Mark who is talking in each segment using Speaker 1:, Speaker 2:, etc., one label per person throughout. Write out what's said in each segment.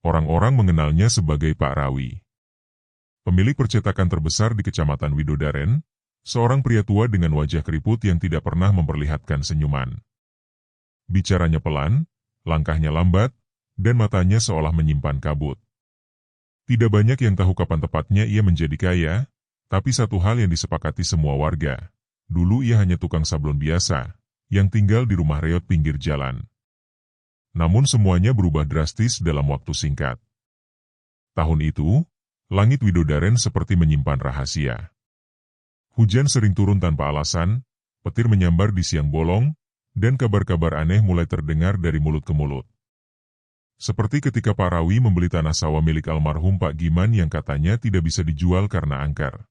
Speaker 1: Orang-orang mengenalnya sebagai Pak Rawi. Pemilik percetakan terbesar di Kecamatan Widodaren, seorang pria tua dengan wajah keriput yang tidak pernah memperlihatkan senyuman. Bicaranya pelan, langkahnya lambat, dan matanya seolah menyimpan kabut. Tidak banyak yang tahu kapan tepatnya ia menjadi kaya, tapi satu hal yang disepakati semua warga. Dulu ia hanya tukang sablon biasa, yang tinggal di rumah reot pinggir jalan. Namun semuanya berubah drastis dalam waktu singkat. Tahun itu, langit Widodaren seperti menyimpan rahasia. Hujan sering turun tanpa alasan, petir menyambar di siang bolong, dan kabar-kabar aneh mulai terdengar dari mulut ke mulut. Seperti ketika Pak Rawi membeli tanah sawah milik almarhum Pak Giman yang katanya tidak bisa dijual karena angker.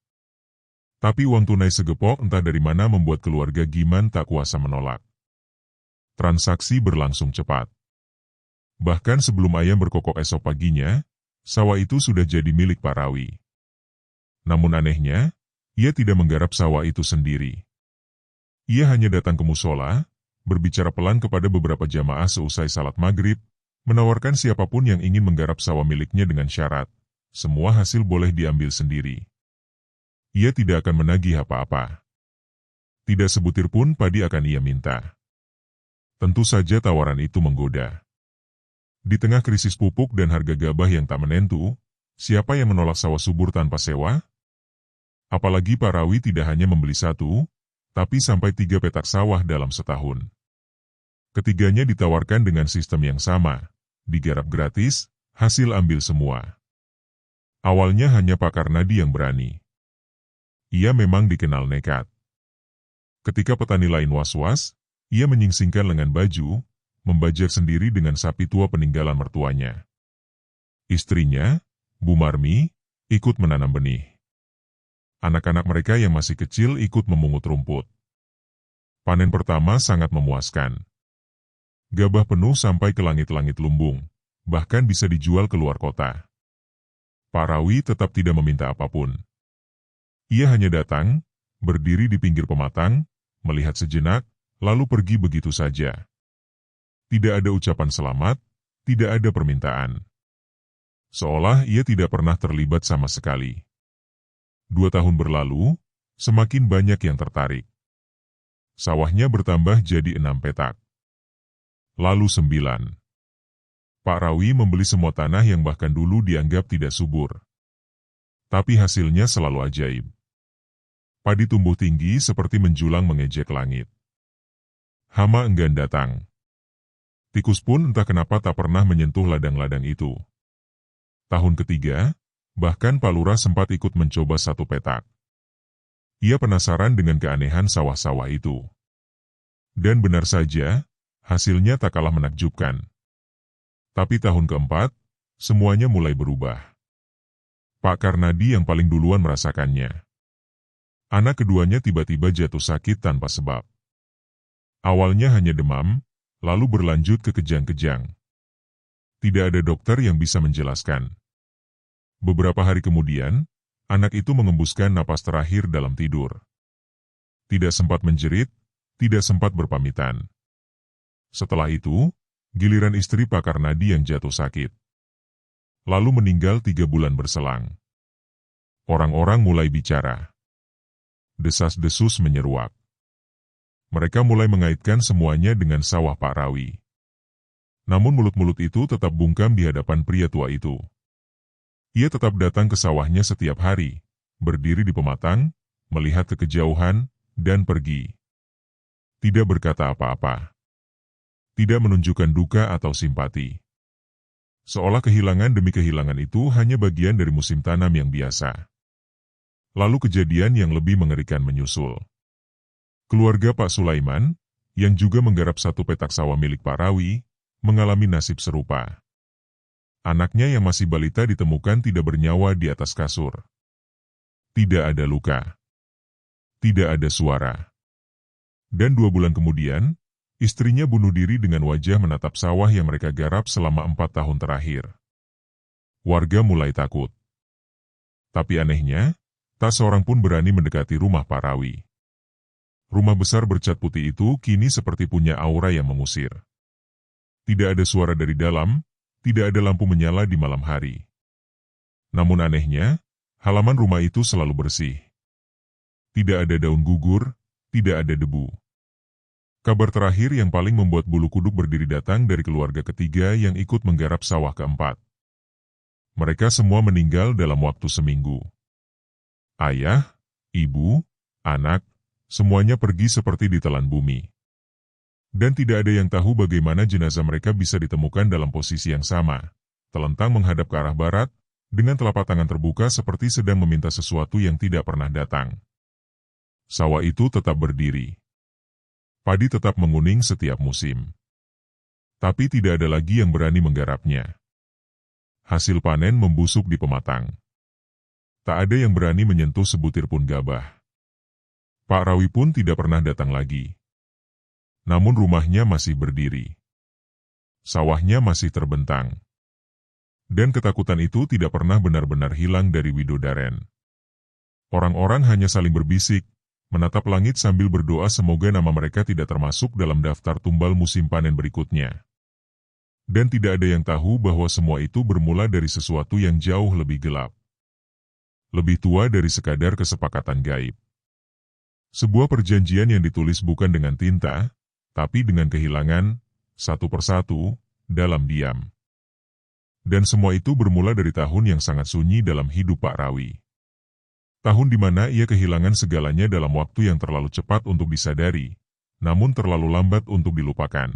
Speaker 1: Tapi uang tunai segepok entah dari mana membuat keluarga Giman tak kuasa menolak. Transaksi berlangsung cepat. Bahkan sebelum ayam berkokok esok paginya, sawah itu sudah jadi milik Pak Rawi. Namun anehnya, ia tidak menggarap sawah itu sendiri. Ia hanya datang ke musola, berbicara pelan kepada beberapa jamaah seusai salat maghrib, menawarkan siapapun yang ingin menggarap sawah miliknya dengan syarat, semua hasil boleh diambil sendiri. Ia tidak akan menagih apa-apa. Tidak sebutir pun padi akan ia minta. Tentu saja tawaran itu menggoda. Di tengah krisis pupuk dan harga gabah yang tak menentu, siapa yang menolak sawah subur tanpa sewa? Apalagi Pak Rawi tidak hanya membeli satu, tapi sampai 3 petak sawah dalam setahun. Ketiganya ditawarkan dengan sistem yang sama, digarap gratis, hasil ambil semua. Awalnya hanya Pak Karnadi yang berani. Ia memang dikenal nekat. Ketika petani lain was-was, ia menyingsingkan lengan baju, membajak sendiri dengan sapi tua peninggalan mertuanya. Istrinya, Bu Marmi, ikut menanam benih. Anak-anak mereka yang masih kecil ikut memungut rumput. Panen pertama sangat memuaskan. Gabah penuh sampai ke langit-langit lumbung, bahkan bisa dijual ke luar kota. Pak Rawi tetap tidak meminta apapun. Ia hanya datang, berdiri di pinggir pematang, melihat sejenak, lalu pergi begitu saja. Tidak ada ucapan selamat, tidak ada permintaan. Seolah ia tidak pernah terlibat sama sekali. 2 tahun berlalu, semakin banyak yang tertarik. Sawahnya bertambah jadi 6 petak. Lalu 9. Pak Rawi membeli semua tanah yang bahkan dulu dianggap tidak subur. Tapi hasilnya selalu ajaib. Padi tumbuh tinggi seperti menjulang mengejek langit. Hama enggan datang. Tikus pun entah kenapa tak pernah menyentuh ladang-ladang itu. Tahun ketiga, bahkan Pak Lurah sempat ikut mencoba 1 petak. Ia penasaran dengan keanehan sawah-sawah itu. Dan benar saja, hasilnya tak kalah menakjubkan. Tapi tahun keempat, semuanya mulai berubah. Pak Karnadi yang paling duluan merasakannya. Anak keduanya tiba-tiba jatuh sakit tanpa sebab. Awalnya hanya demam, lalu berlanjut ke kejang-kejang. Tidak ada dokter yang bisa menjelaskan. Beberapa hari kemudian, anak itu mengembuskan napas terakhir dalam tidur. Tidak sempat menjerit, tidak sempat berpamitan. Setelah itu, giliran istri Pak Karnadi yang jatuh sakit. Lalu meninggal 3 bulan berselang. Orang-orang mulai bicara. Desas-desus menyeruak. Mereka mulai mengaitkan semuanya dengan sawah Pak Rawi. Namun mulut-mulut itu tetap bungkam di hadapan pria tua itu. Ia tetap datang ke sawahnya setiap hari, berdiri di pematang, melihat ke kejauhan, dan pergi. Tidak berkata apa-apa. Tidak menunjukkan duka atau simpati. Seolah kehilangan demi kehilangan itu hanya bagian dari musim tanam yang biasa. Lalu kejadian yang lebih mengerikan menyusul. Keluarga Pak Sulaiman, yang juga menggarap 1 petak sawah milik Pak Rawi, mengalami nasib serupa. Anaknya yang masih balita ditemukan tidak bernyawa di atas kasur. Tidak ada luka. Tidak ada suara. Dan 2 bulan kemudian, istrinya bunuh diri dengan wajah menatap sawah yang mereka garap selama 4 tahun terakhir. Warga mulai takut. Tapi anehnya, tak seorang pun berani mendekati rumah Pak Rawi. Rumah besar bercat putih itu kini seperti punya aura yang mengusir. Tidak ada suara dari dalam, tidak ada lampu menyala di malam hari. Namun anehnya, halaman rumah itu selalu bersih. Tidak ada daun gugur, tidak ada debu. Kabar terakhir yang paling membuat bulu kuduk berdiri datang dari keluarga ketiga yang ikut menggarap sawah keempat. Mereka semua meninggal dalam waktu seminggu. Ayah, ibu, anak, semuanya pergi seperti ditelan bumi. Dan tidak ada yang tahu bagaimana jenazah mereka bisa ditemukan dalam posisi yang sama, telentang menghadap ke arah barat, dengan telapak tangan terbuka seperti sedang meminta sesuatu yang tidak pernah datang. Sawah itu tetap berdiri. Padi tetap menguning setiap musim. Tapi tidak ada lagi yang berani menggarapnya. Hasil panen membusuk di pematang. Tak ada yang berani menyentuh sebutir pun gabah. Pak Rawi pun tidak pernah datang lagi. Namun rumahnya masih berdiri. Sawahnya masih terbentang. Dan ketakutan itu tidak pernah benar-benar hilang dari Widodaren. Orang-orang hanya saling berbisik, menatap langit sambil berdoa semoga nama mereka tidak termasuk dalam daftar tumbal musim panen berikutnya. Dan tidak ada yang tahu bahwa semua itu bermula dari sesuatu yang jauh lebih gelap. Lebih tua dari sekadar kesepakatan gaib. Sebuah perjanjian yang ditulis bukan dengan tinta, tapi dengan kehilangan, satu persatu, dalam diam. Dan semua itu bermula dari tahun yang sangat sunyi dalam hidup Pak Rawi. Tahun di mana ia kehilangan segalanya dalam waktu yang terlalu cepat untuk disadari, namun terlalu lambat untuk dilupakan.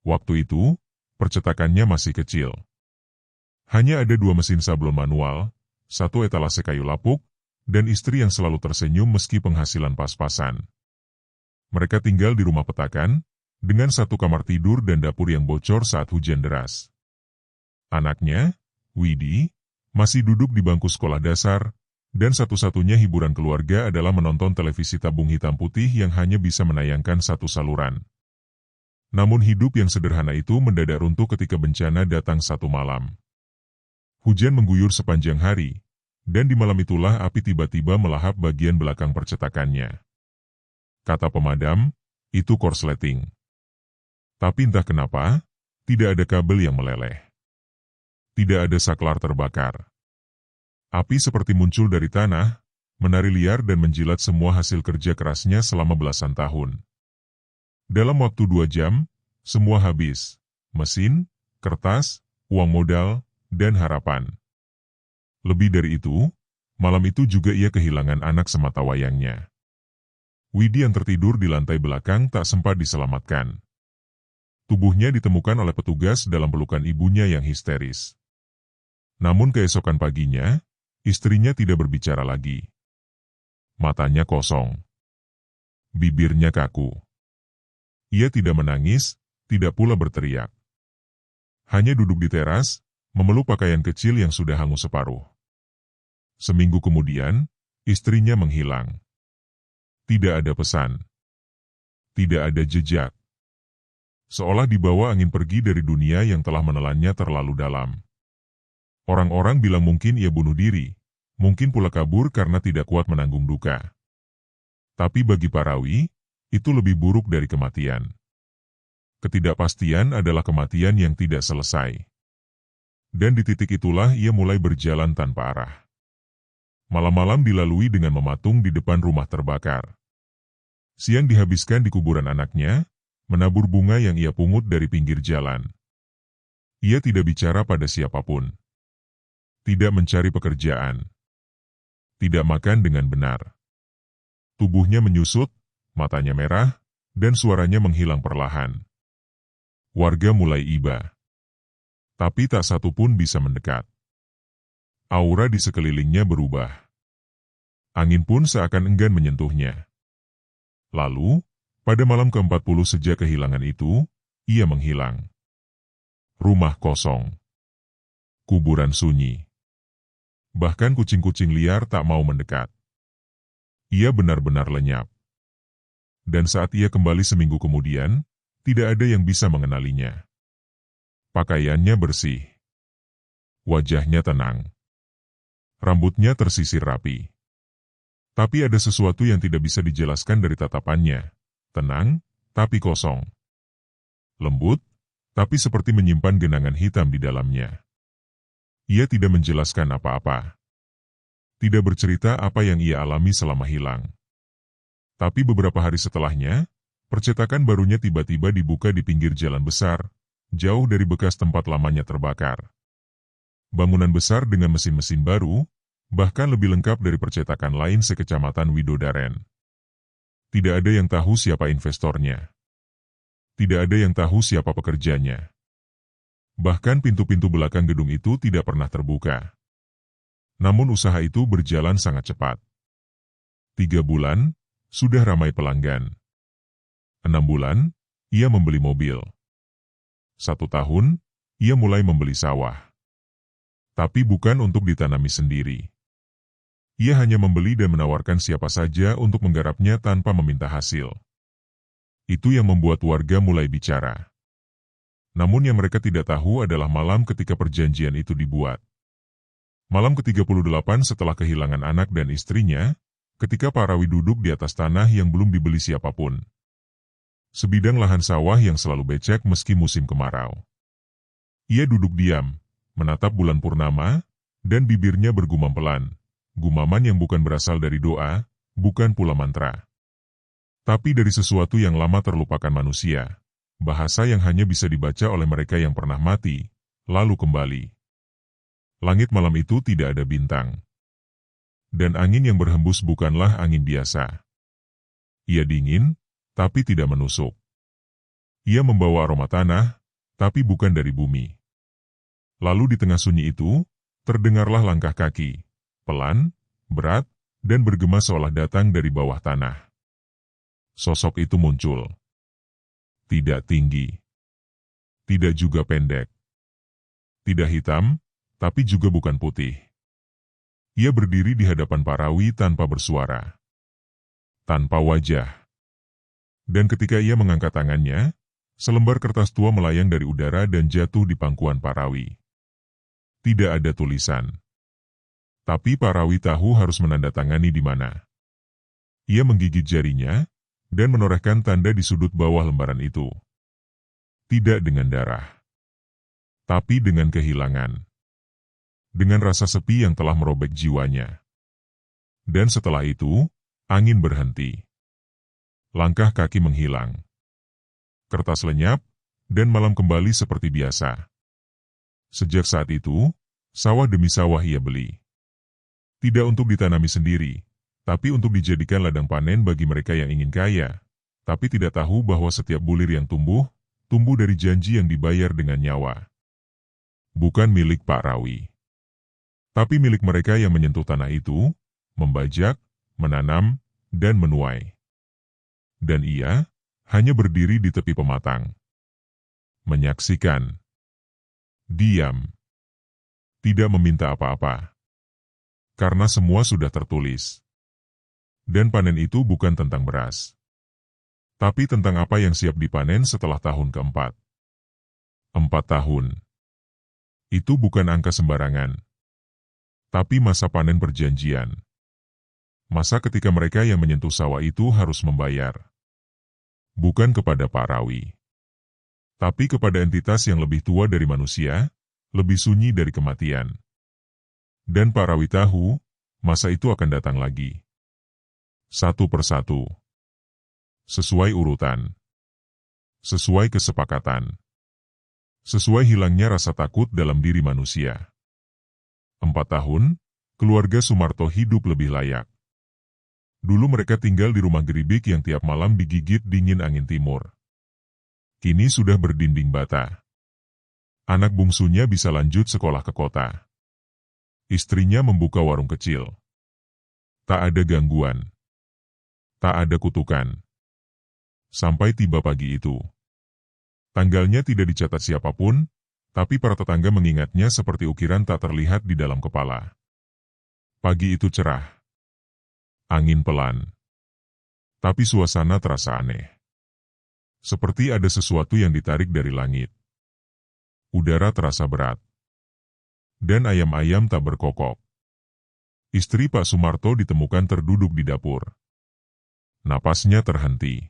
Speaker 1: Waktu itu, percetakannya masih kecil. Hanya ada 2 mesin sablon manual, 1 etalase kayu lapuk, dan istri yang selalu tersenyum meski penghasilan pas-pasan. Mereka tinggal di rumah petakan, dengan 1 kamar tidur dan dapur yang bocor saat hujan deras. Anaknya, Widi, masih duduk di bangku sekolah dasar, dan satu-satunya hiburan keluarga adalah menonton televisi tabung hitam putih yang hanya bisa menayangkan 1 saluran. Namun hidup yang sederhana itu mendadak runtuh ketika bencana datang 1 malam. Hujan mengguyur sepanjang hari, dan di malam itulah api tiba-tiba melahap bagian belakang percetakannya. Kata pemadam, itu korsleting. Tapi entah kenapa, tidak ada kabel yang meleleh. Tidak ada saklar terbakar. Api seperti muncul dari tanah, menari liar dan menjilat semua hasil kerja kerasnya selama belasan tahun. Dalam waktu 2 jam, semua habis. Mesin, kertas, uang modal, dan harapan. Lebih dari itu, malam itu juga ia kehilangan anak semata wayangnya. Widi yang tertidur di lantai belakang tak sempat diselamatkan. Tubuhnya ditemukan oleh petugas dalam pelukan ibunya yang histeris. Namun keesokan paginya, istrinya tidak berbicara lagi. Matanya kosong. Bibirnya kaku. Ia tidak menangis, tidak pula berteriak. Hanya duduk di teras, memeluk pakaian kecil yang sudah hangus separuh. Seminggu kemudian, istrinya menghilang. Tidak ada pesan. Tidak ada jejak. Seolah dibawa angin pergi dari dunia yang telah menelannya terlalu dalam. Orang-orang bilang mungkin ia bunuh diri, mungkin pula kabur karena tidak kuat menanggung duka. Tapi bagi Pak Rawi, itu lebih buruk dari kematian. Ketidakpastian adalah kematian yang tidak selesai. Dan di titik itulah ia mulai berjalan tanpa arah. Malam-malam dilalui dengan mematung di depan rumah terbakar. Siang dihabiskan di kuburan anaknya, menabur bunga yang ia pungut dari pinggir jalan. Ia tidak bicara pada siapapun. Tidak mencari pekerjaan. Tidak makan dengan benar. Tubuhnya menyusut, matanya merah, dan suaranya menghilang perlahan. Warga mulai iba. Tapi tak satu pun bisa mendekat. Aura di sekelilingnya berubah. Angin pun seakan enggan menyentuhnya. Lalu, pada malam ke-40 sejak kehilangan itu, ia menghilang. Rumah kosong. Kuburan sunyi. Bahkan kucing-kucing liar tak mau mendekat. Ia benar-benar lenyap. Dan saat ia kembali seminggu kemudian, tidak ada yang bisa mengenalinya. Pakaiannya bersih. Wajahnya tenang. Rambutnya tersisir rapi. Tapi ada sesuatu yang tidak bisa dijelaskan dari tatapannya. Tenang, tapi kosong. Lembut, tapi seperti menyimpan genangan hitam di dalamnya. Ia tidak menjelaskan apa-apa. Tidak bercerita apa yang ia alami selama hilang. Tapi beberapa hari setelahnya, percetakan barunya tiba-tiba dibuka di pinggir jalan besar, jauh dari bekas tempat lamanya terbakar. Bangunan besar dengan mesin-mesin baru, bahkan lebih lengkap dari percetakan lain sekecamatan Widodaren. Tidak ada yang tahu siapa investornya. Tidak ada yang tahu siapa pekerjanya. Bahkan pintu-pintu belakang gedung itu tidak pernah terbuka. Namun usaha itu berjalan sangat cepat. 3 bulan, sudah ramai pelanggan. 6 bulan, ia membeli mobil. 1 tahun, ia mulai membeli sawah. Tapi bukan untuk ditanami sendiri. Ia hanya membeli dan menawarkan siapa saja untuk menggarapnya tanpa meminta hasil. Itu yang membuat warga mulai bicara. Namun yang mereka tidak tahu adalah malam ketika perjanjian itu dibuat. Malam ke-38 setelah kehilangan anak dan istrinya, ketika Parawi duduk di atas tanah yang belum dibeli siapapun. Sebidang lahan sawah yang selalu becek meski musim kemarau. Ia duduk diam, menatap bulan purnama, dan bibirnya bergumam pelan. Gumaman yang bukan berasal dari doa, bukan pula mantra. Tapi dari sesuatu yang lama terlupakan manusia, bahasa yang hanya bisa dibaca oleh mereka yang pernah mati, lalu kembali. Langit malam itu tidak ada bintang. Dan angin yang berhembus bukanlah angin biasa. Ia dingin, tapi tidak menusuk. Ia membawa aroma tanah, tapi bukan dari bumi. Lalu di tengah sunyi itu, terdengarlah langkah kaki. Pelan, berat, dan bergema seolah datang dari bawah tanah. Sosok itu muncul. Tidak tinggi. Tidak juga pendek. Tidak hitam, tapi juga bukan putih. Ia berdiri di hadapan Parawi tanpa bersuara. Tanpa wajah. Dan ketika ia mengangkat tangannya, selembar kertas tua melayang dari udara dan jatuh di pangkuan Parawi. Tidak ada tulisan. Tapi Parawi tahu harus menandatangani di mana. Ia menggigit jarinya, dan menorehkan tanda di sudut bawah lembaran itu. Tidak dengan darah. Tapi dengan kehilangan. Dengan rasa sepi yang telah merobek jiwanya. Dan setelah itu, angin berhenti. Langkah kaki menghilang. Kertas lenyap, dan malam kembali seperti biasa. Sejak saat itu, sawah demi sawah ia beli. Tidak untuk ditanami sendiri, tapi untuk dijadikan ladang panen bagi mereka yang ingin kaya, tapi tidak tahu bahwa setiap bulir yang tumbuh dari janji yang dibayar dengan nyawa. Bukan milik Pak Rawi. Tapi milik mereka yang menyentuh tanah itu, membajak, menanam, dan menuai. Dan ia hanya berdiri di tepi pematang. Menyaksikan. Diam. Tidak meminta apa-apa. Karena semua sudah tertulis. Dan panen itu bukan tentang beras. Tapi tentang apa yang siap dipanen setelah tahun keempat. 4 tahun. Itu bukan angka sembarangan. Tapi masa panen perjanjian. Masa ketika mereka yang menyentuh sawah itu harus membayar. Bukan kepada Pak Rawi. Tapi kepada entitas yang lebih tua dari manusia, lebih sunyi dari kematian. Dan Pak Rawi tahu, masa itu akan datang lagi. Satu persatu. Sesuai urutan. Sesuai kesepakatan. Sesuai hilangnya rasa takut dalam diri manusia. 4 tahun, keluarga Sumarto hidup lebih layak. Dulu mereka tinggal di rumah geribik yang tiap malam digigit dingin angin timur. Kini sudah berdinding bata. Anak bungsunya bisa lanjut sekolah ke kota. Istrinya membuka warung kecil. Tak ada gangguan. Tak ada kutukan. Sampai tiba pagi itu. Tanggalnya tidak dicatat siapapun, tapi para tetangga mengingatnya seperti ukiran tak terlihat di dalam kepala. Pagi itu cerah. Angin pelan. Tapi suasana terasa aneh. Seperti ada sesuatu yang ditarik dari langit. Udara terasa berat. Dan ayam-ayam tak berkokok. Istri Pak Sumarto ditemukan terduduk di dapur. Napasnya terhenti.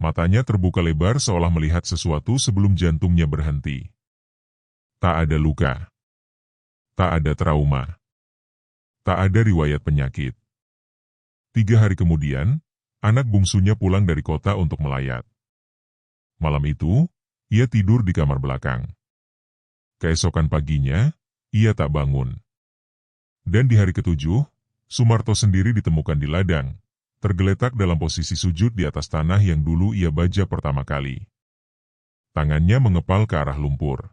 Speaker 1: Matanya terbuka lebar seolah melihat sesuatu sebelum jantungnya berhenti. Tak ada luka. Tak ada trauma. Tak ada riwayat penyakit. 3 hari kemudian, anak bungsunya pulang dari kota untuk melayat. Malam itu, ia tidur di kamar belakang. Keesokan paginya, ia tak bangun. Dan di hari ke-7, Sumarto sendiri ditemukan di ladang, tergeletak dalam posisi sujud di atas tanah yang dulu ia baja pertama kali. Tangannya mengepal ke arah lumpur.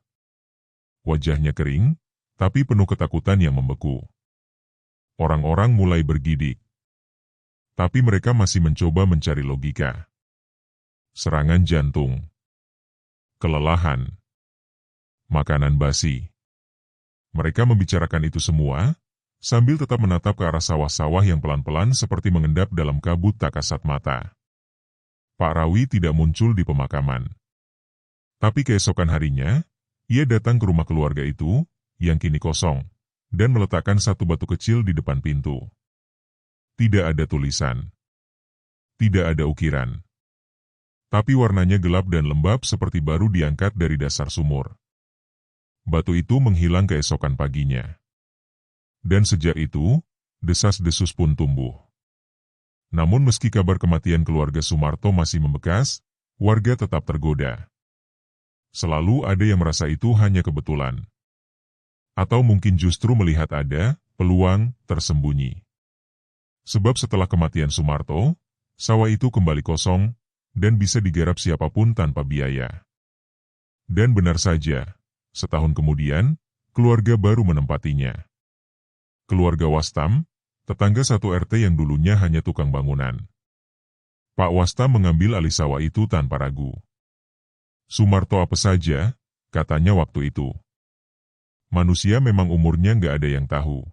Speaker 1: Wajahnya kering, tapi penuh ketakutan yang membeku. Orang-orang mulai bergidik. Tapi mereka masih mencoba mencari logika. Serangan jantung. Kelelahan. Makanan basi. Mereka membicarakan itu semua, sambil tetap menatap ke arah sawah-sawah yang pelan-pelan seperti mengendap dalam kabut tak kasat mata. Pak Rawi tidak muncul di pemakaman. Tapi keesokan harinya, ia datang ke rumah keluarga itu, yang kini kosong, dan meletakkan satu batu kecil di depan pintu. Tidak ada tulisan. Tidak ada ukiran. Tapi warnanya gelap dan lembab seperti baru diangkat dari dasar sumur. Batu itu menghilang keesokan paginya. Dan sejak itu, desas-desus pun tumbuh. Namun meski kabar kematian keluarga Sumarto masih membekas, warga tetap tergoda. Selalu ada yang merasa itu hanya kebetulan. Atau mungkin justru melihat ada peluang tersembunyi. Sebab setelah kematian Sumarto, sawah itu kembali kosong, dan bisa digarap siapapun tanpa biaya. Dan benar saja, setahun kemudian, keluarga baru menempatinya. Keluarga Wastam, tetangga satu RT yang dulunya hanya tukang bangunan. Pak Wastam mengambil alih sawah itu tanpa ragu. Sumarto apa saja, katanya waktu itu. Manusia memang umurnya nggak ada yang tahu.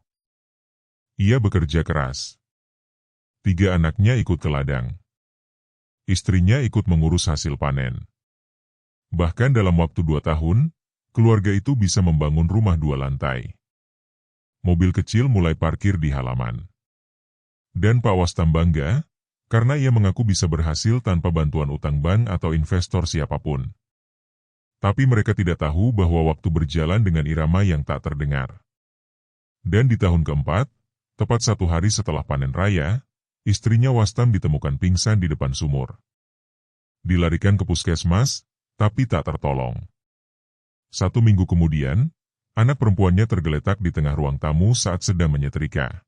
Speaker 1: Ia bekerja keras. 3 anaknya ikut ke ladang. Istrinya ikut mengurus hasil panen. Bahkan dalam waktu 2 tahun, keluarga itu bisa membangun rumah 2 lantai. Mobil kecil mulai parkir di halaman. Dan Pak Wastam bangga, karena ia mengaku bisa berhasil tanpa bantuan utang bank atau investor siapapun. Tapi mereka tidak tahu bahwa waktu berjalan dengan irama yang tak terdengar. Dan di tahun keempat, tepat 1 hari setelah panen raya, istrinya Wastam ditemukan pingsan di depan sumur. Dilarikan ke puskesmas, tapi tak tertolong. 1 minggu kemudian, anak perempuannya tergeletak di tengah ruang tamu saat sedang menyetrika.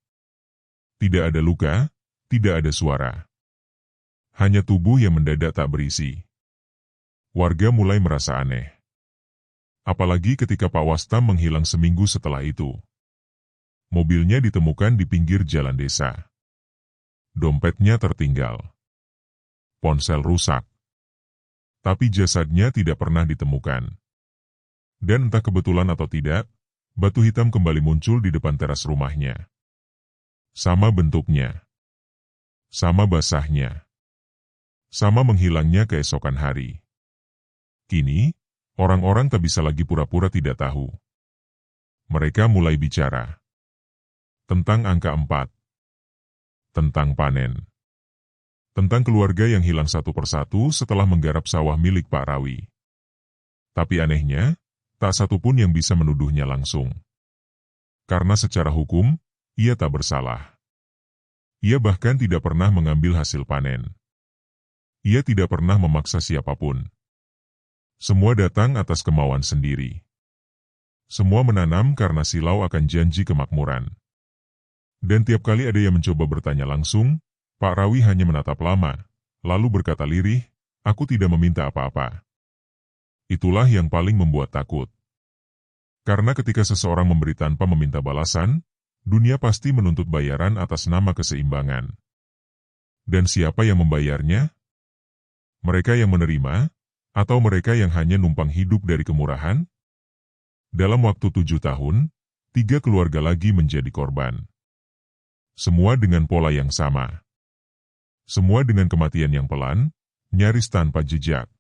Speaker 1: Tidak ada luka, tidak ada suara. Hanya tubuh yang mendadak tak berisi. Warga mulai merasa aneh. Apalagi ketika Pak Wastam menghilang seminggu setelah itu. Mobilnya ditemukan di pinggir jalan desa. Dompetnya tertinggal. Ponsel rusak. Tapi jasadnya tidak pernah ditemukan. Dan entah kebetulan atau tidak, batu hitam kembali muncul di depan teras rumahnya. Sama bentuknya. Sama basahnya. Sama menghilangnya keesokan hari. Kini, orang-orang tak bisa lagi pura-pura tidak tahu. Mereka mulai bicara. Tentang angka 4. Tentang panen. Tentang keluarga yang hilang satu persatu setelah menggarap sawah milik Pak Rawi. Tapi anehnya, tak satu pun yang bisa menuduhnya langsung. Karena secara hukum, ia tak bersalah. Ia bahkan tidak pernah mengambil hasil panen. Ia tidak pernah memaksa siapapun. Semua datang atas kemauan sendiri. Semua menanam karena silau akan janji kemakmuran. Dan tiap kali ada yang mencoba bertanya langsung, Pak Rawi hanya menatap lama, lalu berkata lirih, "Aku tidak meminta apa-apa." Itulah yang paling membuat takut. Karena ketika seseorang memberi tanpa meminta balasan, dunia pasti menuntut bayaran atas nama keseimbangan. Dan siapa yang membayarnya? Mereka yang menerima, atau mereka yang hanya numpang hidup dari kemurahan? Dalam waktu 7 tahun, 3 keluarga lagi menjadi korban. Semua dengan pola yang sama. Semua dengan kematian yang pelan, nyaris tanpa jejak.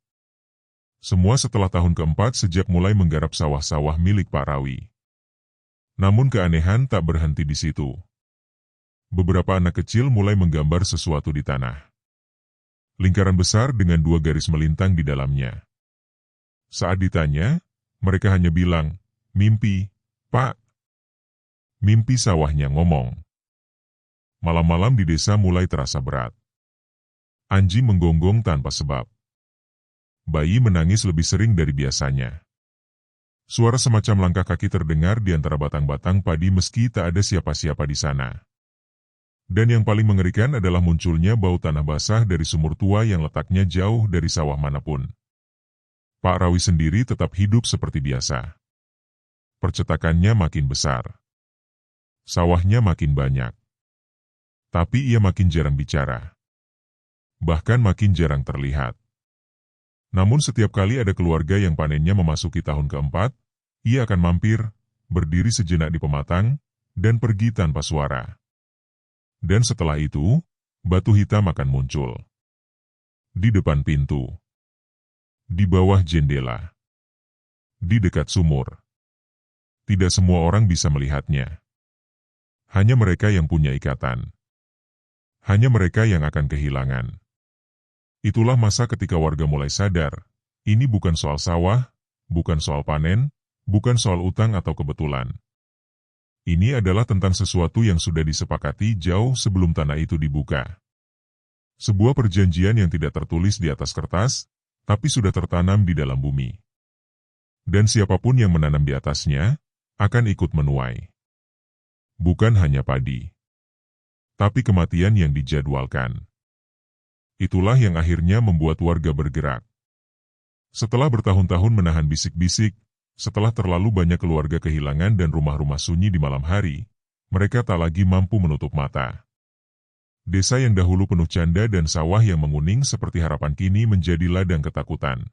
Speaker 1: Semua setelah tahun keempat sejak mulai menggarap sawah-sawah milik Pak Rawi. Namun keanehan tak berhenti di situ. Beberapa anak kecil mulai menggambar sesuatu di tanah. Lingkaran besar dengan 2 garis melintang di dalamnya. Saat ditanya, mereka hanya bilang, "Mimpi, Pak." Mimpi, sawahnya ngomong. Malam-malam di desa mulai terasa berat. Anjing menggonggong tanpa sebab. Bayi menangis lebih sering dari biasanya. Suara semacam langkah kaki terdengar di antara batang-batang padi meski tak ada siapa-siapa di sana. Dan yang paling mengerikan adalah munculnya bau tanah basah dari sumur tua yang letaknya jauh dari sawah manapun. Pak Rawi sendiri tetap hidup seperti biasa. Percetakannya makin besar. Sawahnya makin banyak. Tapi ia makin jarang bicara. Bahkan makin jarang terlihat. Namun setiap kali ada keluarga yang panennya memasuki tahun keempat, ia akan mampir, berdiri sejenak di pematang, dan pergi tanpa suara. Dan setelah itu, batu hitam akan muncul. Di depan pintu. Di bawah jendela. Di dekat sumur. Tidak semua orang bisa melihatnya. Hanya mereka yang punya ikatan. Hanya mereka yang akan kehilangan. Itulah masa ketika warga mulai sadar, ini bukan soal sawah, bukan soal panen, bukan soal utang atau kebetulan. Ini adalah tentang sesuatu yang sudah disepakati jauh sebelum tanah itu dibuka. Sebuah perjanjian yang tidak tertulis di atas kertas, tapi sudah tertanam di dalam bumi. Dan siapapun yang menanam di atasnya, akan ikut menuai. Bukan hanya padi, tapi kematian yang dijadwalkan. Itulah yang akhirnya membuat warga bergerak. Setelah bertahun-tahun menahan bisik-bisik, setelah terlalu banyak keluarga kehilangan dan rumah-rumah sunyi di malam hari, mereka tak lagi mampu menutup mata. Desa yang dahulu penuh canda dan sawah yang menguning seperti harapan kini menjadi ladang ketakutan.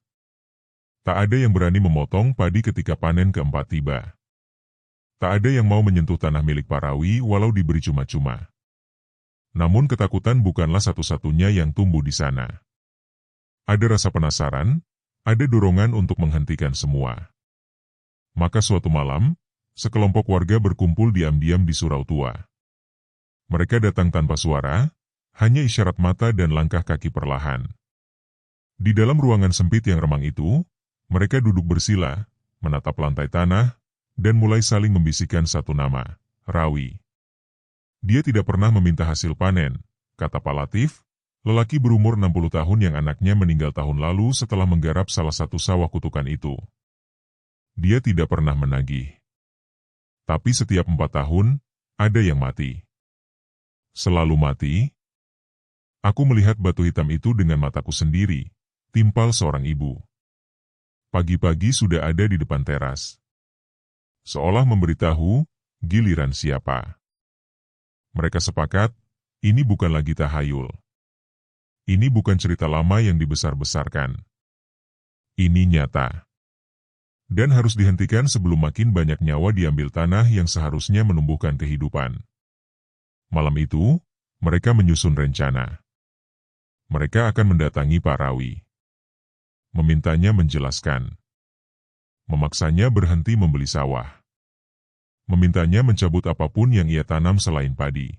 Speaker 1: Tak ada yang berani memotong padi ketika panen keempat tiba. Tak ada yang mau menyentuh tanah milik Pak Rawi walau diberi cuma-cuma. Namun ketakutan bukanlah satu-satunya yang tumbuh di sana. Ada rasa penasaran, ada dorongan untuk menghentikan semua. Maka suatu malam, sekelompok warga berkumpul diam-diam di surau tua. Mereka datang tanpa suara, hanya isyarat mata dan langkah kaki perlahan. Di dalam ruangan sempit yang remang itu, mereka duduk bersila, menatap lantai tanah, dan mulai saling membisikkan satu nama, Rawi. Dia tidak pernah meminta hasil panen, kata Pak Latif, lelaki berumur 60 tahun yang anaknya meninggal tahun lalu setelah menggarap salah satu sawah kutukan itu. Dia tidak pernah menagih. Tapi setiap 4 tahun, ada yang mati. Selalu mati. Aku melihat batu hitam itu dengan mataku sendiri, timpal seorang ibu. Pagi-pagi sudah ada di depan teras. Seolah memberitahu, giliran siapa. Mereka sepakat, ini bukan lagi tahayul. Ini bukan cerita lama yang dibesar-besarkan. Ini nyata. Dan harus dihentikan sebelum makin banyak nyawa diambil tanah yang seharusnya menumbuhkan kehidupan. Malam itu, mereka menyusun rencana. Mereka akan mendatangi Pak Rawi. Memintanya menjelaskan. Memaksanya berhenti membeli sawah. Memintanya mencabut apapun yang ia tanam selain padi.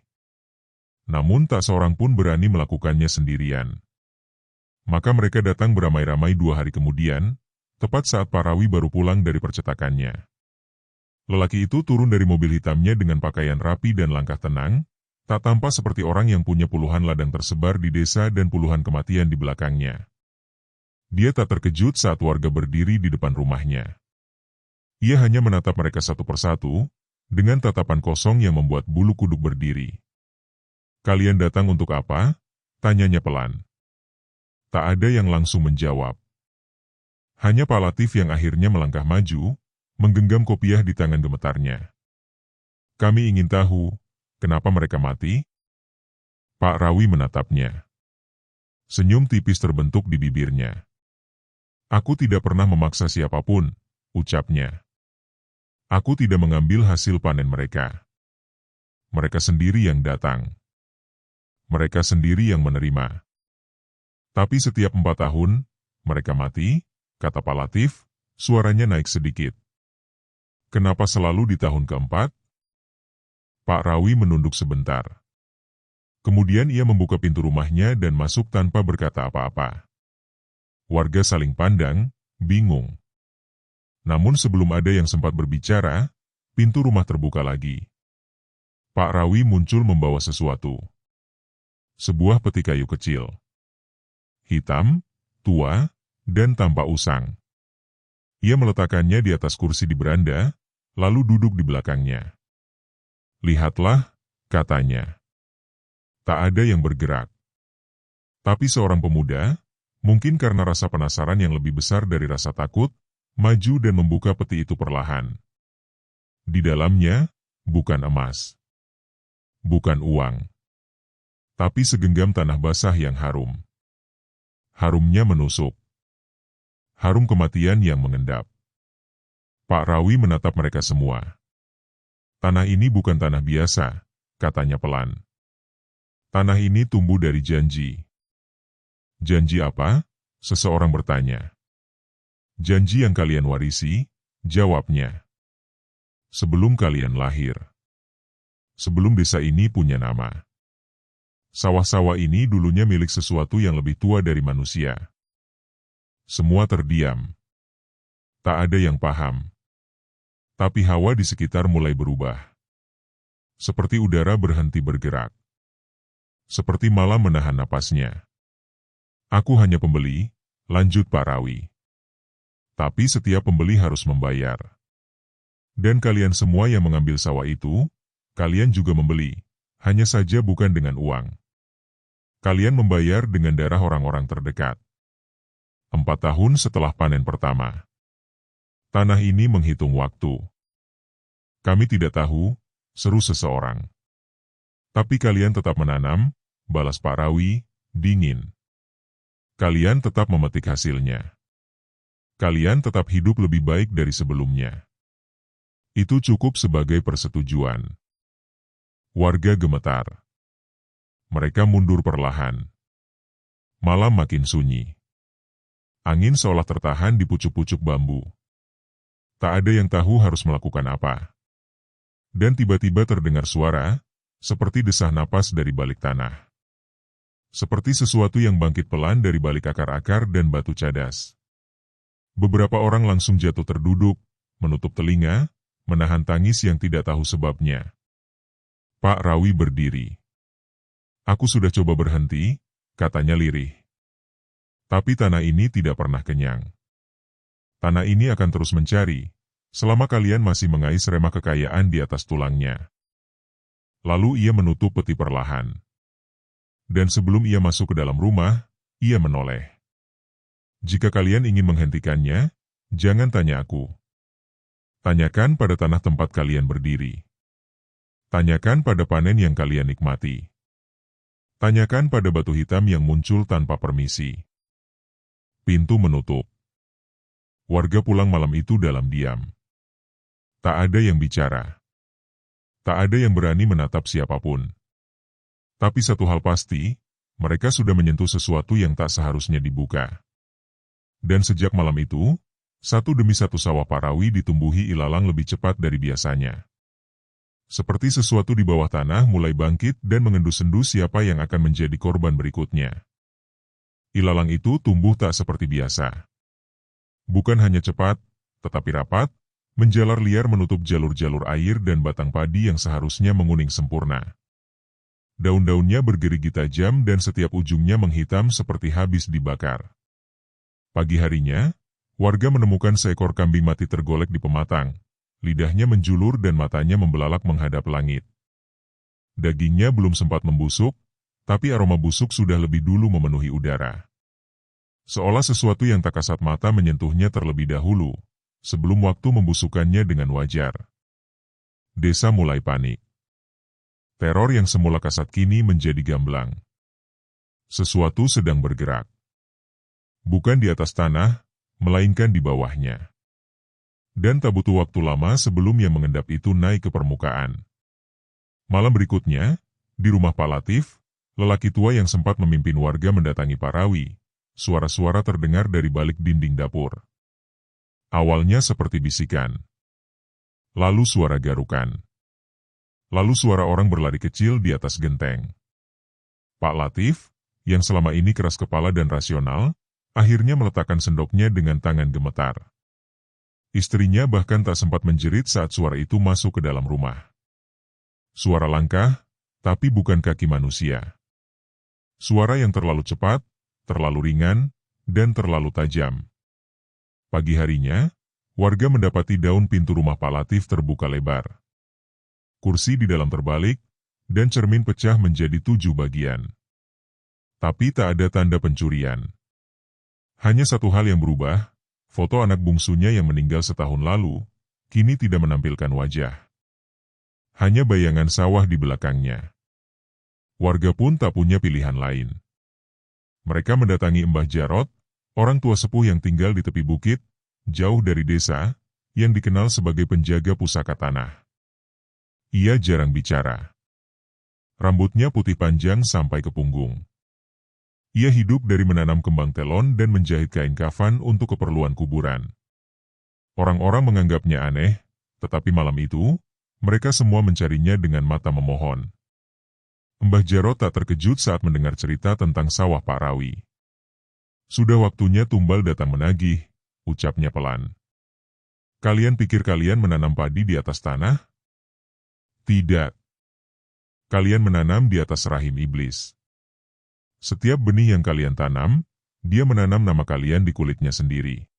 Speaker 1: Namun tak seorang pun berani melakukannya sendirian. Maka mereka datang beramai-ramai 2 hari kemudian, tepat saat Pak Rawi baru pulang dari percetakannya. Lelaki itu turun dari mobil hitamnya dengan pakaian rapi dan langkah tenang, tak tampak seperti orang yang punya puluhan ladang tersebar di desa dan puluhan kematian di belakangnya. Dia tak terkejut saat warga berdiri di depan rumahnya. Ia hanya menatap mereka satu persatu, dengan tatapan kosong yang membuat bulu kuduk berdiri. "Kalian datang untuk apa?" tanyanya pelan. Tak ada yang langsung menjawab. Hanya Pak Latif yang akhirnya melangkah maju, menggenggam kopiah di tangan gemetarnya. "Kami ingin tahu, kenapa mereka mati?" Pak Rawi menatapnya. Senyum tipis terbentuk di bibirnya. "Aku tidak pernah memaksa siapapun," ucapnya. "Aku tidak mengambil hasil panen mereka. Mereka sendiri yang datang. Mereka sendiri yang menerima. Tapi setiap 4 tahun, mereka mati," kata Pak Latif, suaranya naik sedikit. "Kenapa selalu di tahun keempat?" Pak Rawi menunduk sebentar. Kemudian ia membuka pintu rumahnya dan masuk tanpa berkata apa-apa. Warga saling pandang, bingung. Namun sebelum ada yang sempat berbicara, pintu rumah terbuka lagi. Pak Rawi muncul membawa sesuatu. Sebuah peti kayu kecil. Hitam, tua, dan tampak usang. Ia meletakkannya di atas kursi di beranda, lalu duduk di belakangnya. Lihatlah, katanya. Tak ada yang bergerak. Tapi seorang pemuda, mungkin karena rasa penasaran yang lebih besar dari rasa takut, maju dan membuka peti itu perlahan. Di dalamnya, bukan emas. Bukan uang. Tapi segenggam tanah basah yang harum. Harumnya menusuk. Harum kematian yang mengendap. Pak Rawi menatap mereka semua. Tanah ini bukan tanah biasa, katanya pelan. Tanah ini tumbuh dari janji. Janji apa? Seseorang bertanya. Janji yang kalian warisi, jawabnya. Sebelum kalian lahir. Sebelum desa ini punya nama. Sawah-sawah ini dulunya milik sesuatu yang lebih tua dari manusia. Semua terdiam. Tak ada yang paham. Tapi hawa di sekitar mulai berubah. Seperti udara berhenti bergerak. Seperti malam menahan napasnya. Aku hanya pembeli, lanjut Pak Rawi. Tapi setiap pembeli harus membayar. Dan kalian semua yang mengambil sawah itu, kalian juga membeli, hanya saja bukan dengan uang. Kalian membayar dengan darah orang-orang terdekat. 4 tahun setelah panen pertama. Tanah ini menghitung waktu. Kami tidak tahu, seru seseorang. Tapi kalian tetap menanam, balas Pak Rawi, dingin. Kalian tetap memetik hasilnya. Kalian tetap hidup lebih baik dari sebelumnya. Itu cukup sebagai persetujuan. Warga gemetar. Mereka mundur perlahan. Malam makin sunyi. Angin seolah tertahan di pucuk-pucuk bambu. Tak ada yang tahu harus melakukan apa. Dan tiba-tiba terdengar suara, seperti desah napas dari balik tanah. Seperti sesuatu yang bangkit pelan dari balik akar-akar dan batu cadas. Beberapa orang langsung jatuh terduduk, menutup telinga, menahan tangis yang tidak tahu sebabnya. Pak Rawi berdiri. Aku sudah coba berhenti, katanya lirih. Tapi tanah ini tidak pernah kenyang. Tanah ini akan terus mencari, selama kalian masih mengais remah kekayaan di atas tulangnya. Lalu ia menutup peti perlahan. Dan sebelum ia masuk ke dalam rumah, ia menoleh. Jika kalian ingin menghentikannya, jangan tanya aku. Tanyakan pada tanah tempat kalian berdiri. Tanyakan pada panen yang kalian nikmati. Tanyakan pada batu hitam yang muncul tanpa permisi. Pintu menutup. Warga pulang malam itu dalam diam. Tak ada yang bicara. Tak ada yang berani menatap siapapun. Tapi satu hal pasti, mereka sudah menyentuh sesuatu yang tak seharusnya dibuka. Dan sejak malam itu, satu demi satu sawah Pak Rawi ditumbuhi ilalang lebih cepat dari biasanya. Seperti sesuatu di bawah tanah mulai bangkit dan mengendus-endus siapa yang akan menjadi korban berikutnya. Ilalang itu tumbuh tak seperti biasa. Bukan hanya cepat, tetapi rapat, menjalar liar menutup jalur-jalur air dan batang padi yang seharusnya menguning sempurna. Daun-daunnya bergerigi tajam dan setiap ujungnya menghitam seperti habis dibakar. Pagi harinya, warga menemukan seekor kambing mati tergolek di pematang. Lidahnya menjulur dan matanya membelalak menghadap langit. Dagingnya belum sempat membusuk, tapi aroma busuk sudah lebih dulu memenuhi udara. Seolah sesuatu yang tak kasat mata menyentuhnya terlebih dahulu, sebelum waktu membusukannya dengan wajar. Desa mulai panik. Teror yang semula kasat kini menjadi gamblang. Sesuatu sedang bergerak. Bukan di atas tanah, melainkan di bawahnya. Dan tak butuh waktu lama sebelum yang mengendap itu naik ke permukaan. Malam berikutnya, di rumah Pak Latif, lelaki tua yang sempat memimpin warga mendatangi Pak Rawi. Suara-suara terdengar dari balik dinding dapur. Awalnya seperti bisikan. Lalu suara garukan. Lalu suara orang berlari kecil di atas genteng. Pak Latif, yang selama ini keras kepala dan rasional, akhirnya meletakkan sendoknya dengan tangan gemetar. Istrinya bahkan tak sempat menjerit saat suara itu masuk ke dalam rumah. Suara langkah, tapi bukan kaki manusia. Suara yang terlalu cepat, terlalu ringan, dan terlalu tajam. Pagi harinya, warga mendapati daun pintu rumah Pak Latif terbuka lebar. Kursi di dalam terbalik, dan cermin pecah menjadi 7 bagian. Tapi tak ada tanda pencurian. Hanya satu hal yang berubah, foto anak bungsunya yang meninggal setahun lalu, kini tidak menampilkan wajah. Hanya bayangan sawah di belakangnya. Warga pun tak punya pilihan lain. Mereka mendatangi Mbah Jarot, orang tua sepuh yang tinggal di tepi bukit, jauh dari desa, yang dikenal sebagai penjaga pusaka tanah. Ia jarang bicara. Rambutnya putih panjang sampai ke punggung. Ia hidup dari menanam kembang telon dan menjahit kain kafan untuk keperluan kuburan. Orang-orang menganggapnya aneh, tetapi malam itu, mereka semua mencarinya dengan mata memohon. Mbah Jarot tak terkejut saat mendengar cerita tentang sawah Pak Rawi. Sudah waktunya tumbal datang menagih, ucapnya pelan. Kalian pikir kalian menanam padi di atas tanah? Tidak. Kalian menanam di atas rahim iblis. Setiap benih yang kalian tanam, dia menanam nama kalian di kulitnya sendiri.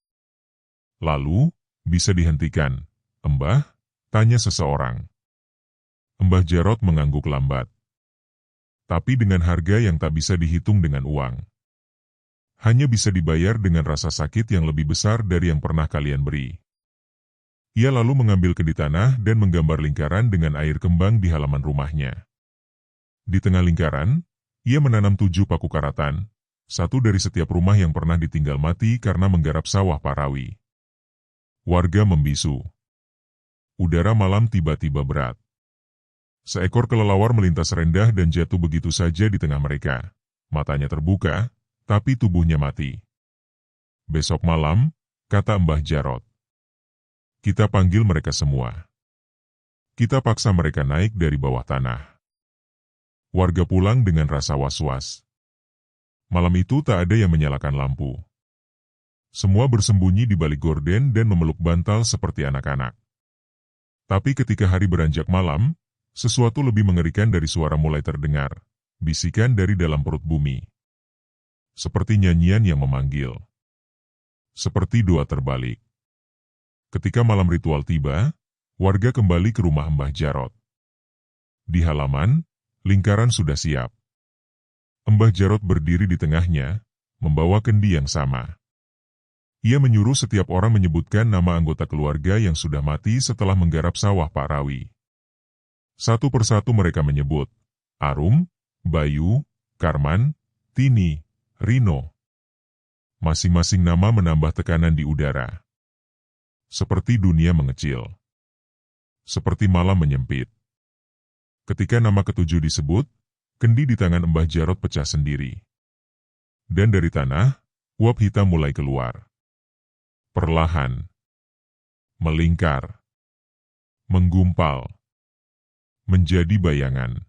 Speaker 1: Lalu, bisa dihentikan, Mbah? Tanya seseorang. Mbah Jarot mengangguk lambat. Tapi dengan harga yang tak bisa dihitung dengan uang. Hanya bisa dibayar dengan rasa sakit yang lebih besar dari yang pernah kalian beri. Ia lalu mengambil kedi tanah dan menggambar lingkaran dengan air kembang di halaman rumahnya. Di tengah lingkaran, ia menanam 7 paku karatan, satu dari setiap rumah yang pernah ditinggal mati karena menggarap sawah Pak Rawi. Warga membisu. Udara malam tiba-tiba berat. Seekor kelelawar melintas rendah dan jatuh begitu saja di tengah mereka. Matanya terbuka, tapi tubuhnya mati. Besok malam, kata Mbah Jarot. Kita panggil mereka semua. Kita paksa mereka naik dari bawah tanah. Warga pulang dengan rasa was-was. Malam itu tak ada yang menyalakan lampu. Semua bersembunyi di balik gorden dan memeluk bantal seperti anak-anak. Tapi ketika hari beranjak malam, sesuatu lebih mengerikan dari suara mulai terdengar, bisikan dari dalam perut bumi. Seperti nyanyian yang memanggil. Seperti doa terbalik. Ketika malam ritual tiba, warga kembali ke rumah Mbah Jarot. Di halaman, lingkaran sudah siap. Mbah Jarot berdiri di tengahnya, membawa kendi yang sama. Ia menyuruh setiap orang menyebutkan nama anggota keluarga yang sudah mati setelah menggarap sawah Pak Rawi. Satu persatu mereka menyebut, Arum, Bayu, Karman, Tini, Rino. Masing-masing nama menambah tekanan di udara. Seperti dunia mengecil. Seperti malam menyempit. Ketika nama ketujuh disebut, kendi di tangan Mbah Jarot pecah sendiri. Dan dari tanah, uap hitam mulai keluar. Perlahan. Melingkar. Menggumpal. Menjadi bayangan.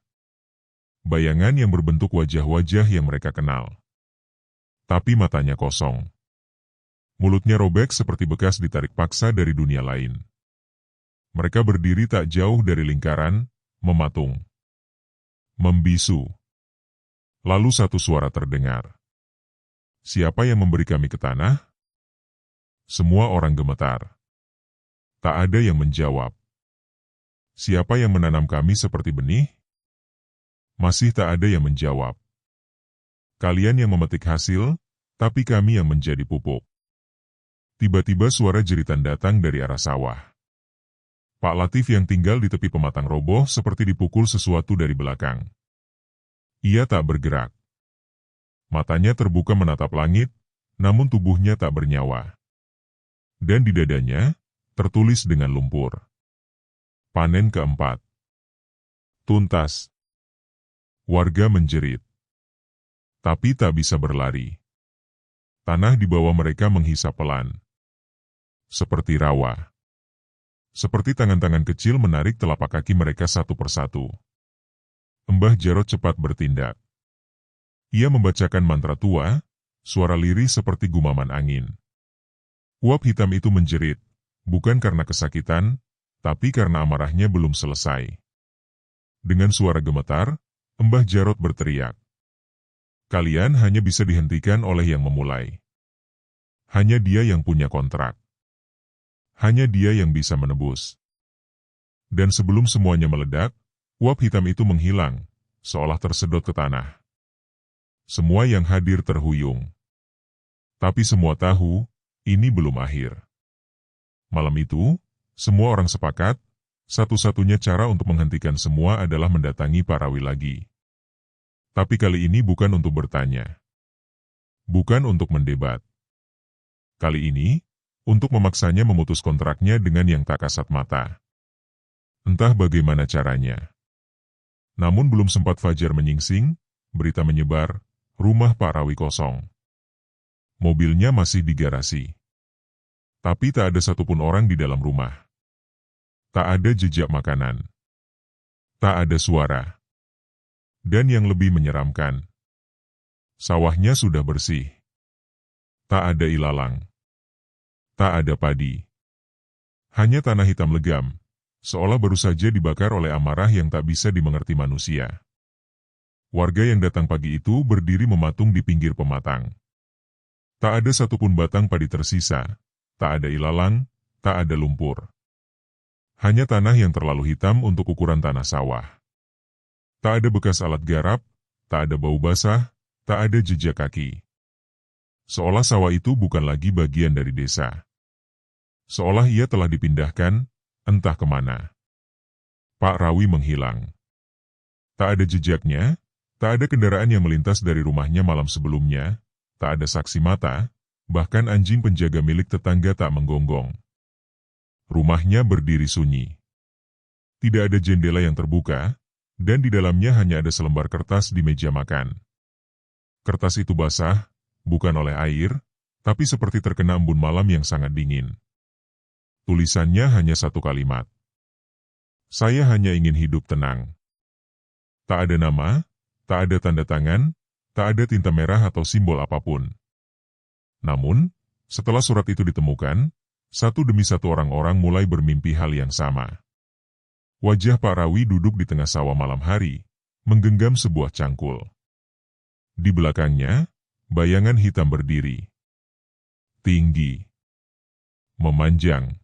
Speaker 1: Bayangan yang berbentuk wajah-wajah yang mereka kenal. Tapi matanya kosong. Mulutnya robek seperti bekas ditarik paksa dari dunia lain. Mereka berdiri tak jauh dari lingkaran, mematung. Membisu. Lalu satu suara terdengar. Siapa yang memberi kami ke tanah? Semua orang gemetar. Tak ada yang menjawab. Siapa yang menanam kami seperti benih? Masih tak ada yang menjawab. Kalian yang memetik hasil, tapi kami yang menjadi pupuk. Tiba-tiba suara jeritan datang dari arah sawah. Pak Latif yang tinggal di tepi pematang roboh seperti dipukul sesuatu dari belakang. Ia tak bergerak. Matanya terbuka menatap langit, namun tubuhnya tak bernyawa. Dan di dadanya, tertulis dengan lumpur. Panen keempat. Tuntas. Warga menjerit. Tapi tak bisa berlari. Tanah di bawah mereka menghisap pelan. Seperti rawa. Seperti tangan-tangan kecil menarik telapak kaki mereka satu persatu. Mbah Jarot cepat bertindak. Ia membacakan mantra tua, suara lirih seperti gumaman angin. Uap hitam itu menjerit, bukan karena kesakitan, tapi karena amarahnya belum selesai. Dengan suara gemetar, Mbah Jarot berteriak, "Kalian hanya bisa dihentikan oleh yang memulai. Hanya dia yang punya kontrak. Hanya dia yang bisa menebus." Dan sebelum semuanya meledak, uap hitam itu menghilang, seolah tersedot ke tanah. Semua yang hadir terhuyung. Tapi semua tahu, ini belum akhir. Malam itu, semua orang sepakat, satu-satunya cara untuk menghentikan semua adalah mendatangi Parawi lagi. Tapi kali ini bukan untuk bertanya. Bukan untuk mendebat. Kali ini, untuk memaksanya memutus kontraknya dengan yang tak kasat mata. Entah bagaimana caranya. Namun belum sempat fajar menyingsing, berita menyebar, rumah Pak Rawi kosong. Mobilnya masih di garasi. Tapi tak ada satupun orang di dalam rumah. Tak ada jejak makanan. Tak ada suara. Dan yang lebih menyeramkan, sawahnya sudah bersih. Tak ada ilalang. Tak ada padi. Hanya tanah hitam legam, seolah baru saja dibakar oleh amarah yang tak bisa dimengerti manusia. Warga yang datang pagi itu berdiri mematung di pinggir pematang. Tak ada satupun batang padi tersisa, tak ada ilalang, tak ada lumpur. Hanya tanah yang terlalu hitam untuk ukuran tanah sawah. Tak ada bekas alat garap, tak ada bau basah, tak ada jejak kaki. Seolah sawah itu bukan lagi bagian dari desa. Seolah ia telah dipindahkan, entah kemana. Pak Rawi menghilang. Tak ada jejaknya, tak ada kendaraan yang melintas dari rumahnya malam sebelumnya, tak ada saksi mata, bahkan anjing penjaga milik tetangga tak menggonggong. Rumahnya berdiri sunyi. Tidak ada jendela yang terbuka, dan di dalamnya hanya ada selembar kertas di meja makan. Kertas itu basah, bukan oleh air, tapi seperti terkena embun malam yang sangat dingin. Tulisannya hanya satu kalimat. "Saya hanya ingin hidup tenang." Tak ada nama, tak ada tanda tangan, tak ada tinta merah atau simbol apapun. Namun, setelah surat itu ditemukan, satu demi satu orang-orang mulai bermimpi hal yang sama. Wajah Pak Rawi duduk di tengah sawah malam hari, menggenggam sebuah cangkul. Di belakangnya, bayangan hitam berdiri. Tinggi. Memanjang.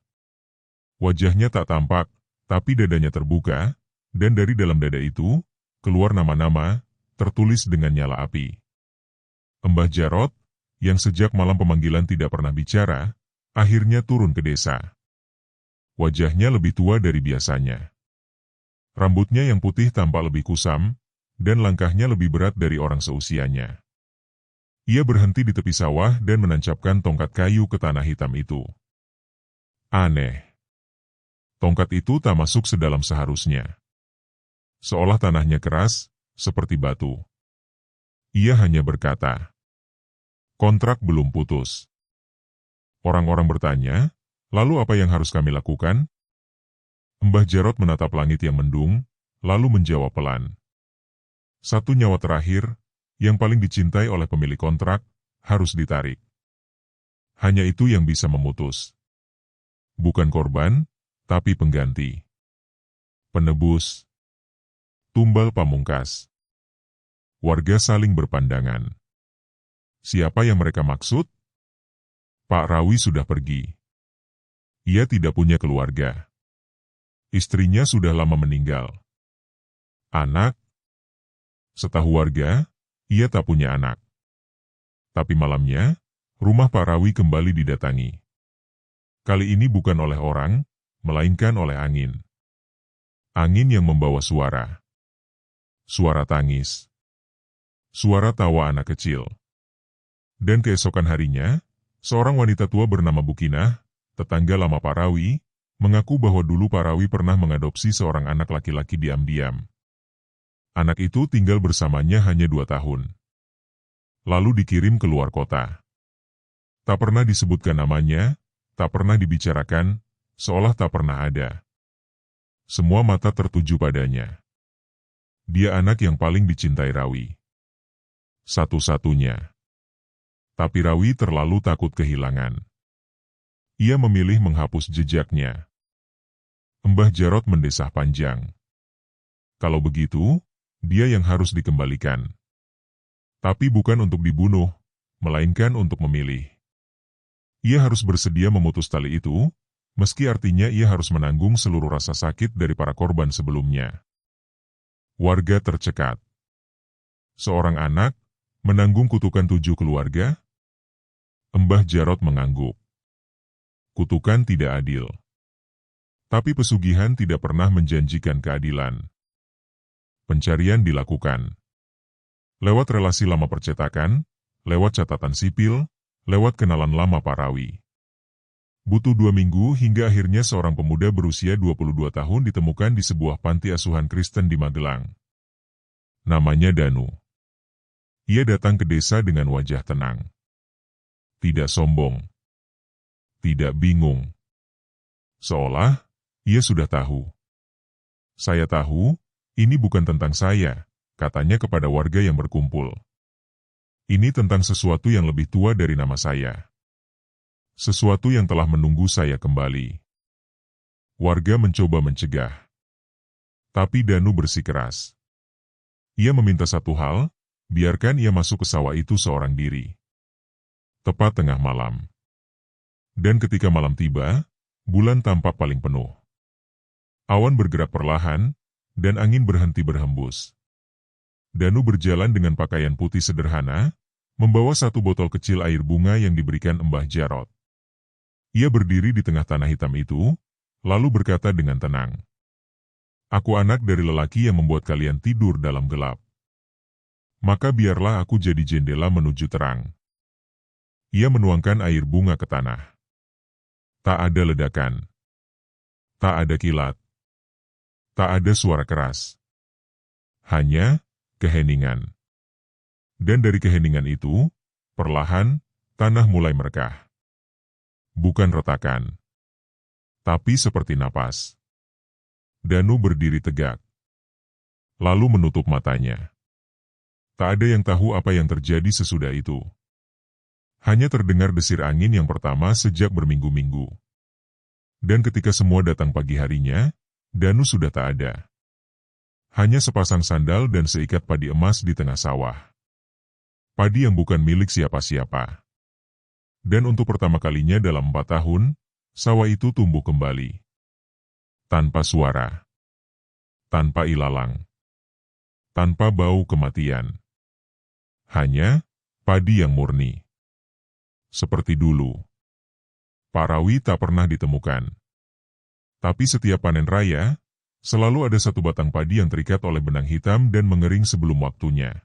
Speaker 1: Wajahnya tak tampak, tapi dadanya terbuka, dan dari dalam dada itu, keluar nama-nama, tertulis dengan nyala api. Mbah Jarot, yang sejak malam pemanggilan tidak pernah bicara, akhirnya turun ke desa. Wajahnya lebih tua dari biasanya. Rambutnya yang putih tampak lebih kusam, dan langkahnya lebih berat dari orang seusianya. Ia berhenti di tepi sawah dan menancapkan tongkat kayu ke tanah hitam itu. Aneh. Tongkat itu tak masuk sedalam seharusnya. Seolah tanahnya keras, seperti batu. Ia hanya berkata, "Kontrak belum putus." Orang-orang bertanya, "Lalu apa yang harus kami lakukan?" Mbah Jarot menatap langit yang mendung, lalu menjawab pelan. "Satu nyawa terakhir, yang paling dicintai oleh pemilik kontrak, harus ditarik. Hanya itu yang bisa memutus. Bukan korban, tapi pengganti. Penebus. Tumbal pamungkas." Warga saling berpandangan. Siapa yang mereka maksud? Pak Rawi sudah pergi. Ia tidak punya keluarga. Istrinya sudah lama meninggal. Anak? Setahu warga, ia tak punya anak. Tapi malamnya, rumah Pak Rawi kembali didatangi. Kali ini bukan oleh orang, melainkan oleh angin. Angin yang membawa suara. Suara tangis. Suara tawa anak kecil. Dan keesokan harinya, seorang wanita tua bernama Bukinah, tetangga lama Pak Rawi, mengaku bahwa dulu Pak Rawi pernah mengadopsi seorang anak laki-laki diam-diam. Anak itu tinggal bersamanya hanya 2 tahun. Lalu dikirim ke luar kota. Tak pernah disebutkan namanya, tak pernah dibicarakan, seolah tak pernah ada. Semua mata tertuju padanya. Dia anak yang paling dicintai Rawi. satu-satunya. Tapi Rawi terlalu takut kehilangan. Ia memilih menghapus jejaknya. Mbah Jarot mendesah panjang. Kalau begitu, dia yang harus dikembalikan. Tapi bukan untuk dibunuh, melainkan untuk memilih. Ia harus bersedia memutus tali itu, meski artinya ia harus menanggung seluruh rasa sakit dari para korban sebelumnya. Warga tercekat. Seorang anak menanggung kutukan 7 keluarga? Mbah Jarot mengangguk. Kutukan tidak adil. Tapi pesugihan tidak pernah menjanjikan keadilan. Pencarian dilakukan. Lewat relasi lama percetakan, lewat catatan sipil, lewat kenalan lama Pak Rawi. Butuh 2 minggu hingga akhirnya seorang pemuda berusia 22 tahun ditemukan di sebuah panti asuhan Kristen di Magelang. Namanya Danu. Ia datang ke desa dengan wajah tenang. Tidak sombong. Tidak bingung. Seolah ia sudah tahu. Saya tahu, ini bukan tentang saya, katanya kepada warga yang berkumpul. Ini tentang sesuatu yang lebih tua dari nama saya. Sesuatu yang telah menunggu saya kembali. Warga mencoba mencegah. Tapi Danu bersikeras. Ia meminta satu hal, biarkan ia masuk ke sawah itu seorang diri. Tepat tengah malam. Dan ketika malam tiba, bulan tampak paling penuh. Awan bergerak perlahan, dan angin berhenti berhembus. Danu berjalan dengan pakaian putih sederhana, membawa 1 botol kecil air bunga yang diberikan Mbah Jarot. Ia berdiri di tengah tanah hitam itu, lalu berkata dengan tenang. Aku anak dari lelaki yang membuat kalian tidur dalam gelap. Maka biarlah aku jadi jendela menuju terang. Ia menuangkan air bunga ke tanah. Tak ada ledakan. Tak ada kilat. Tak ada suara keras. Hanya keheningan. Dan dari keheningan itu, perlahan, tanah mulai merekah. Bukan retakan. Tapi seperti napas. Danu berdiri tegak. Lalu menutup matanya. Tak ada yang tahu apa yang terjadi sesudah itu. Hanya terdengar desir angin yang pertama sejak berminggu-minggu. Dan ketika semua datang pagi harinya, Danu sudah tak ada. Hanya sepasang sandal dan seikat padi emas di tengah sawah. Padi yang bukan milik siapa-siapa. Dan untuk pertama kalinya dalam 4 tahun, sawah itu tumbuh kembali. Tanpa suara. Tanpa ilalang. Tanpa bau kematian. Hanya padi yang murni. Seperti dulu. Pak Rawi tak pernah ditemukan. Tapi setiap panen raya, selalu ada 1 batang padi yang terikat oleh benang hitam dan mengering sebelum waktunya.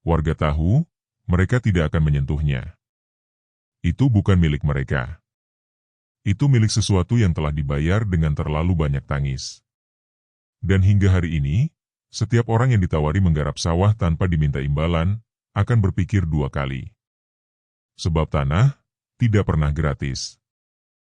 Speaker 1: Warga tahu, mereka tidak akan menyentuhnya. Itu bukan milik mereka. Itu milik sesuatu yang telah dibayar dengan terlalu banyak tangis. Dan hingga hari ini, setiap orang yang ditawari menggarap sawah tanpa diminta imbalan, akan berpikir 2 kali. Sebab tanah tidak pernah gratis.